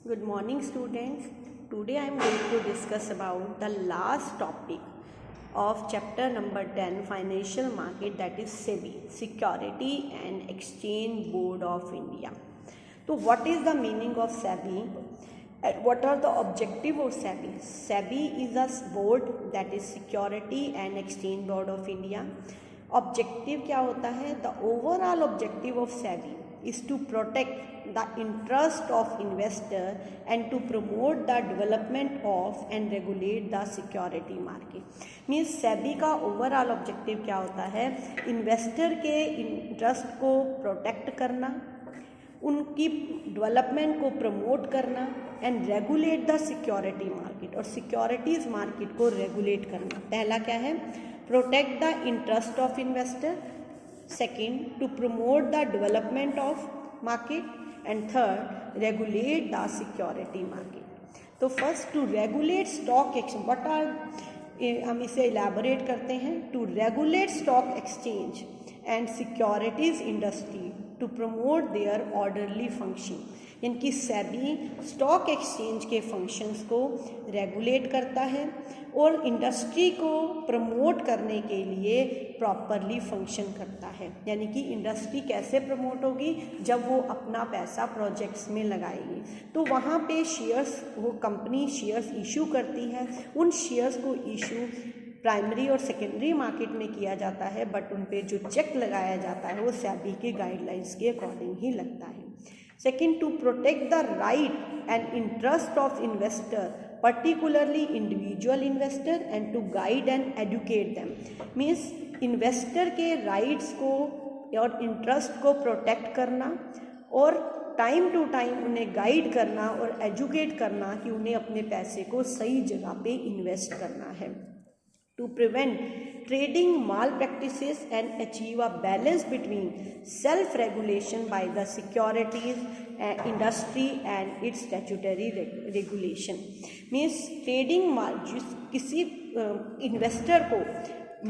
Good morning, students. Today I am going to discuss about the last topic of chapter number 10, Financial Market, that is SEBI, Security and Exchange Board of India. So what is the meaning of SEBI? What are the objective of SEBI? SEBI is a board, that is Security and Exchange Board of India. Objective क्या होता है? The overall objective of SEBI is to protect the interest of investor and to promote the development of and regulate the security market. Means SEBI का overall objective क्या होता है? Investor के interest को protect करना, उनकी डेवलपमेंट को प्रमोट करना and regulate the security market, और सिक्योरिटीज मार्केट को रेगुलेट करना. पहला क्या है? Protect the interest of investor. Second, to promote the development of market. And third, regulate the security market. तो first, to regulate stock exchange. What are, हम इसे elaborate करते हैं. To regulate stock exchange and securities industry to promote their orderly function. यानी कि SEBI stock exchange के functions को regulate करता है और इंडस्ट्री को प्रमोट करने के लिए प्रॉपरली फंक्शन करता है. यानी कि इंडस्ट्री कैसे प्रमोट होगी? जब वो अपना पैसा प्रोजेक्ट्स में लगाएगी, तो वहाँ पे शेयर्स, वो कंपनी शेयर्स इशू करती है. उन शेयर्स को इशू प्राइमरी और सेकेंडरी मार्केट में किया जाता है, बट उन पे जो चेक लगाया जाता है वो सेबी के गाइडलाइंस के अकॉर्डिंग ही लगता है. Second, to protect the right and interest of investor, particularly individual investor, and to guide and educate them. Means investor के राइट्स को और इंटरेस्ट को प्रोटेक्ट करना और टाइम टू टाइम उन्हें गाइड करना और एजुकेट करना कि उन्हें अपने पैसे को सही जगह पे इन्वेस्ट करना है. To prevent trading malpractices and achieve a balance between self-regulation by the securities industry and its statutory regulation. Means trading किसी इन्वेस्टर को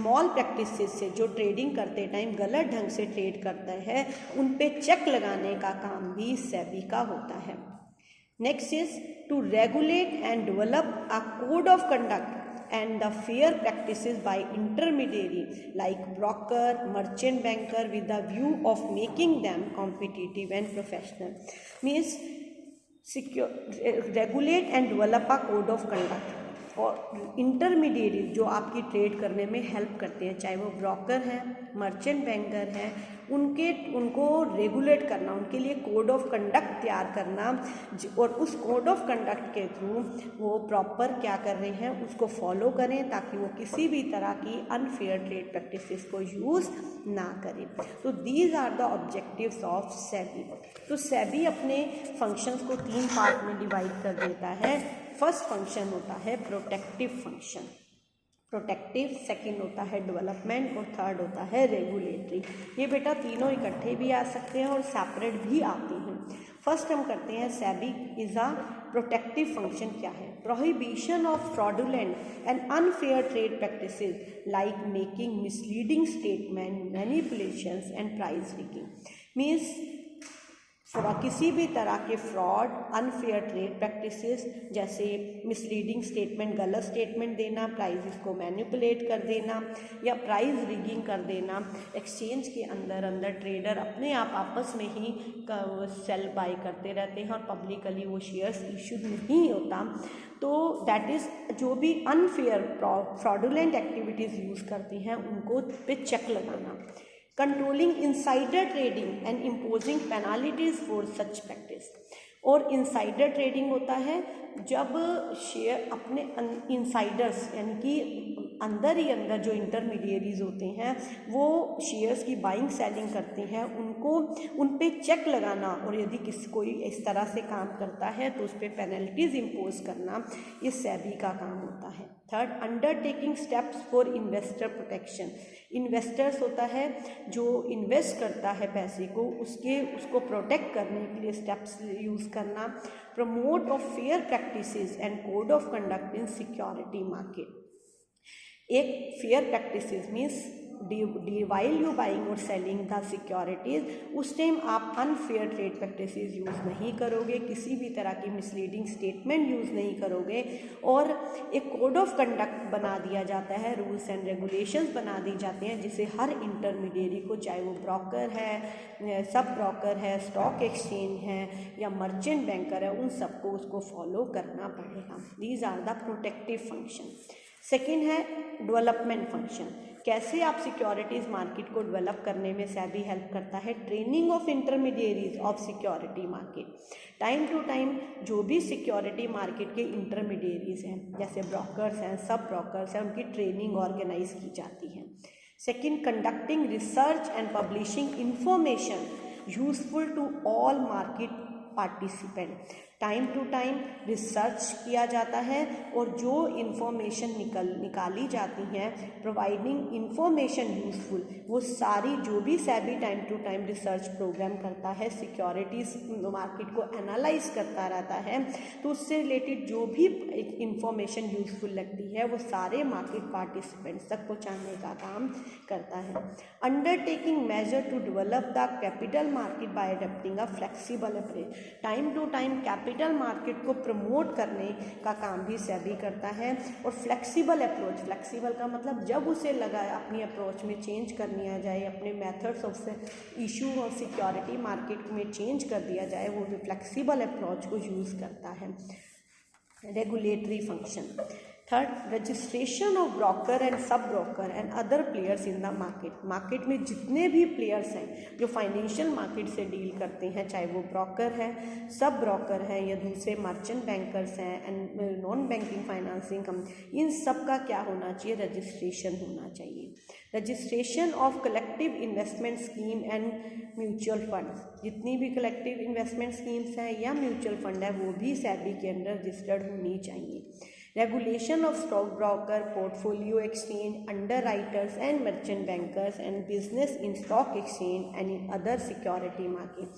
मॉल प्रैक्टिसेस से, जो ट्रेडिंग करते टाइम गलत ढंग से ट्रेड करता है, उन पे चेक लगाने का काम भी सेबी का होता है. Next is to regulate and develop a code of conduct and the fair practices by intermediary like broker, merchant banker, with the view of making them competitive and professional. Means regulate and develop a code of conduct. और intermediate जो आपकी trade करने में help करते हैं, चाहे वो broker हैं, मर्चेंट बैंकर हैं, उनको रेगुलेट करना, उनके लिए कोड ऑफ कंडक्ट तैयार करना, और उस कोड ऑफ कंडक्ट के थ्रू वो प्रॉपर क्या कर रहे हैं उसको फॉलो करें, ताकि वो किसी भी तरह की अनफेयर ट्रेड प्रैक्टिसेस को यूज़ ना करें. तो these are the objectives of SEBI. तो सेबी अपने फंक्शंस को 3 पार्ट में डिवाइड कर देता है. फर्स्ट फंक्शन होता है प्रोटेक्टिव फंक्शन, प्रोटेक्टिव. सेकंड होता है डेवलपमेंट, और थर्ड होता है रेगुलेटरी. ये बेटा तीनों इकट्ठे भी आ सकते हैं और सेपरेट भी आती हैं. फर्स्ट हम करते हैं SEBI is a protective function. क्या है? Prohibition of fraudulent and unfair trade practices like making misleading statement, manipulations and price rigging. Means किसी भी तरह के फ्रॉड, अनफेयर ट्रेड प्रैक्टिसेस, जैसे मिसलीडिंग स्टेटमेंट, गलत स्टेटमेंट देना, प्राइसेस को मैनिपुलेट कर देना या प्राइस रिगिंग कर देना. एक्सचेंज के अंदर ट्रेडर अपने आप आपस में ही सेल बाय करते रहते हैं और पब्लिकली वो शेयर्स इशू नहीं होता. तो दैट इज़, जो भी अनफेयर फ्रॉडुलेंट एक्टिविटीज़ यूज़ करती हैं उनको पे चेक लगाना. Controlling insider trading and imposing penalties for such practice. और इंसाइडर ट्रेडिंग होता है जब शेयर अपने इनसाइडर्स, यानी कि अंदर ही अंदर जो इंटरमीडिएरीज होते हैं वो शेयर्स की बाइंग सेलिंग करते हैं, उनको उन पे चेक लगाना, और यदि कोई इस तरह से काम करता है तो उस पर पेनल्टीज इम्पोज करना, ये सेबी का काम होता है. Third, undertaking steps for investor protection. Investors होता है जो इन्वेस्ट करता है पैसे को, उसको प्रोटेक्ट करने के लिए स्टेप्स यूज़ करना. Promote of fair practices and code of conduct in security market. एक fair practices means while you buying or selling the securities, उस टाइम आप अनफेयर ट्रेड प्रैक्टिसेस यूज़ नहीं करोगे, किसी भी तरह की मिसलीडिंग स्टेटमेंट यूज़ नहीं करोगे, और एक कोड ऑफ कंडक्ट बना दिया जाता है, रूल्स एंड रेगुलेशंस बना दी जाते हैं, जिसे हर इंटरमीडिएरी को, चाहे वो ब्रोकर है, सब ब्रोकर है, स्टॉक एक्सचेंज है या मर्चेंट बैंकर है, उन सबको उसको फॉलो करना पड़ेगा। These are the protective function. Second है डेवलपमेंट फंक्शन। कैसे आप सिक्योरिटीज़ मार्केट को डेवलप करने में सेबी हेल्प करता है? Training of intermediaries of security market. Time to time जो भी सिक्योरिटी मार्केट के इंटरमीडिएरीज हैं, जैसे ब्रोकर्स हैं, सब ब्रोकर्स हैं, उनकी ट्रेनिंग ऑर्गेनाइज की जाती है। Second, conducting research and publishing information useful to all market participant. Time to time research किया जाता है और जो इन्फॉर्मेशन निकाली जाती हैं, प्रोवाइडिंग इंफॉर्मेशन यूजफुल, वो सारी जो भी SEBI time to time research programme करता है, सिक्योरिटीज़ मार्केट को एनालाइज करता रहता है, तो उससे रिलेटेड जो भी इंफॉर्मेशन यूजफुल लगती है वो सारे मार्केट पार्टिसिपेंट्स तक पहुँचाने का काम करता है। Undertaking measure to develop the capital market by adopting a flexible approach. Time to time capital market को प्रमोट करने का काम भी सेबी करता है। और फ्लेक्सिबल अप्रोच, फ्लेक्सिबल का मतलब जब उसे लगा अपनी अप्रोच में चेंज करनी आ जाए, अपने मेथड्स ऑफ इशू और सिक्योरिटी मार्केट में चेंज कर दिया जाए, वो भी फ्लेक्सिबल अप्रोच को यूज़ करता है। Regulatory function. Third, registration of broker and sub broker and other players in the market. Market में जितने भी प्लेयर्स हैं जो फाइनेंशियल मार्केट से डील करते हैं, चाहे वो ब्रोकर है, सब ब्रोकर हैं या दूसरे मर्चेंट बैंकर्स हैं and non banking financing company, इन सब का क्या होना चाहिए? रजिस्ट्रेशन होना चाहिए। Registration of collective investment scheme and mutual funds. जितनी भी कलेक्टिव इन्वेस्टमेंट स्कीम्स हैं या म्यूचुअल फंड है, वो भी सेबी के अंडर रजिस्टर्ड होनी चाहिए। Regulation of stockbroker, portfolio exchange, underwriters and merchant bankers and business in stock exchange and in other security market.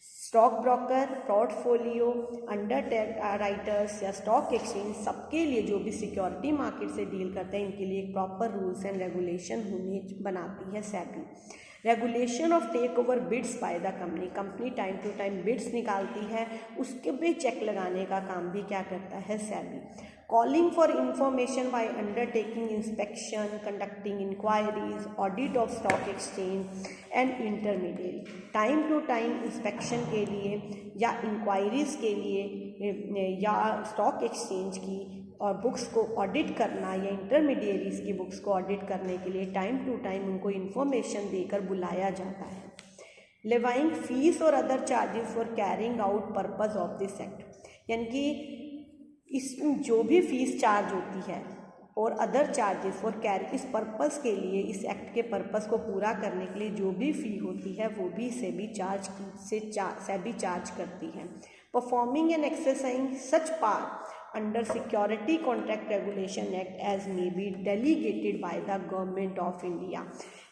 Stock broker, portfolio, underwriters या स्टॉक एक्सचेंज, सबके लिए जो भी सिक्योरिटी मार्केट से डील करते हैं, इनके लिए एक प्रॉपर रूल्स एंड रेगुलेशन होने बनाती है SEBI. Regulation of takeover bids by the company. Company time to time bids निकालती है, उसके पे चेक लगाने का काम भी क्या करता है? SEBI. Calling for information by undertaking inspection, conducting inquiries, audit of stock exchange and intermediate. Time to time inspection के लिए या इंक्वायरीज के लिए या स्टॉक एक्सचेंज की और बुक्स को ऑडिट करना या इंटरमीडिएरीज की बुक्स को ऑडिट करने के लिए टाइम टू टाइम उनको इन्फॉर्मेशन देकर बुलाया जाता है। लेवाइंग फीस और other charges for carrying out purpose of this act. यानी कि इस जो भी फीस चार्ज होती है और अदर चार्जेस फॉर कैरी, इस पर्पस के लिए, इस एक्ट के पर्पस को पूरा करने के लिए जो भी फ़ी होती है वो भी सेबी चार्ज करती है। Performing and exercising such power under security contract regulation act as may be delegated by the government of India.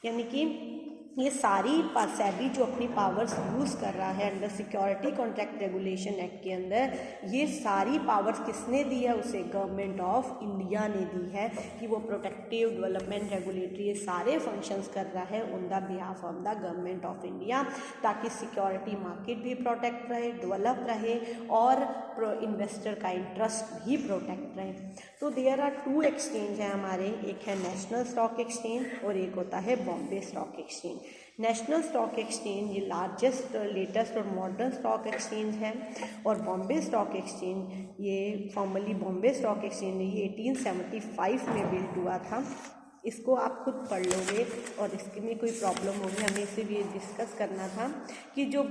यानी कि ये सारी सेबी जो अपनी पावर्स यूज़ कर रहा है under security contract regulation act के अंदर, ये सारी पावर्स किसने दी है? उसे गवर्नमेंट ऑफ इंडिया ने दी है कि वो प्रोटेक्टिव, डेवलपमेंट, रेगुलेटरी, ये सारे फंक्शंस कर रहा है on the behalf of the government of India, ताकि सिक्योरिटी मार्केट भी प्रोटेक्ट रहे, डेवलप रहे और इन्वेस्टर का इंटरेस्ट भी प्रोटेक्ट रहे। तो देयर आर टू एक्सचेंज हैं हमारे, एक है नेशनल स्टॉक एक्सचेंज और एक होता है Bombay stock exchange. National stock exchange ये लार्जेस्ट, लेटेस्ट और मॉडर्न स्टॉक एक्सचेंज है, और बॉम्बे स्टॉक एक्सचेंज ये फॉर्मली बॉम्बे स्टॉक एक्सचेंज ये 1875 में बिल्ड हुआ था। इसको आप खुद पढ़ लोगे और इसके में कोई प्रॉब्लम होगी, हमें इसे भी डिस्कस करना था कि जो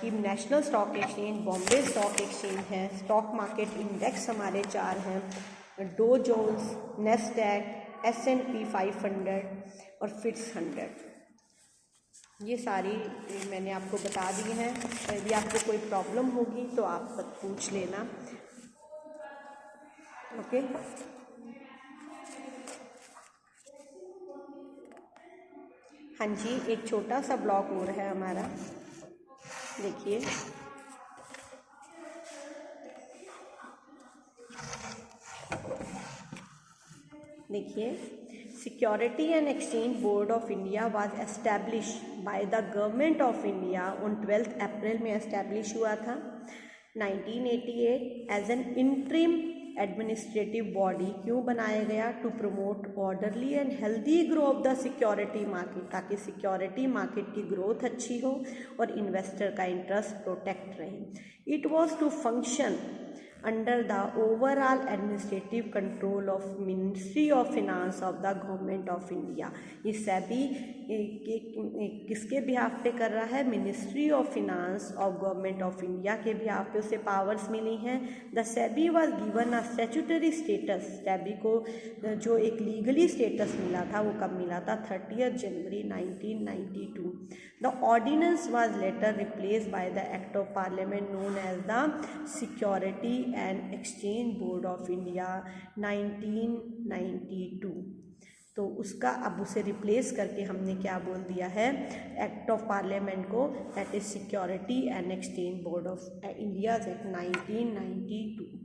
कि national stock exchange, Bombay stock exchange है, स्टॉक मार्केट इंडेक्स हमारे 4 हैं, डो जोन्स, नेस्डैक, S&P 500 और फिट्स 100। ये सारी मैंने आपको बता दी हैं। यदि आपको कोई प्रॉब्लम होगी तो आप पूछ लेना। ओके, हाँ जी, एक छोटा सा ब्लॉक और है हमारा, देखिए। देखिए, security and exchange board of India was establish by the government of India on 12 April में एस्टैब्लिश हुआ था 1988 as an interim administrative body. क्यों बनाया गया? To promote orderly and healthy grow of the security market, ताकि security market की growth अच्छी हो और इन्वेस्टर का इंटरेस्ट प्रोटेक्ट रहे। It was to function under the overall administrative control of Ministry of Finance of the Government of India। ये सेबी किसके behalf पे कर रहा है? Ministry of finance of government of India के बिहाफ पे उसे पावर्स मिली हैं। The SEBI was given a statutory status. SEBI को जो एक लीगली स्टेटस मिला था वो कब मिला था? 30 जनवरी 1992। The ordinance was later replace by the act of parliament known as the security and exchange board of India 1992। तो उसका अब उसे रिप्लेस करके हमने क्या बोल दिया है? एक्ट ऑफ पार्लियामेंट को, that is security and exchange board of India act 1992।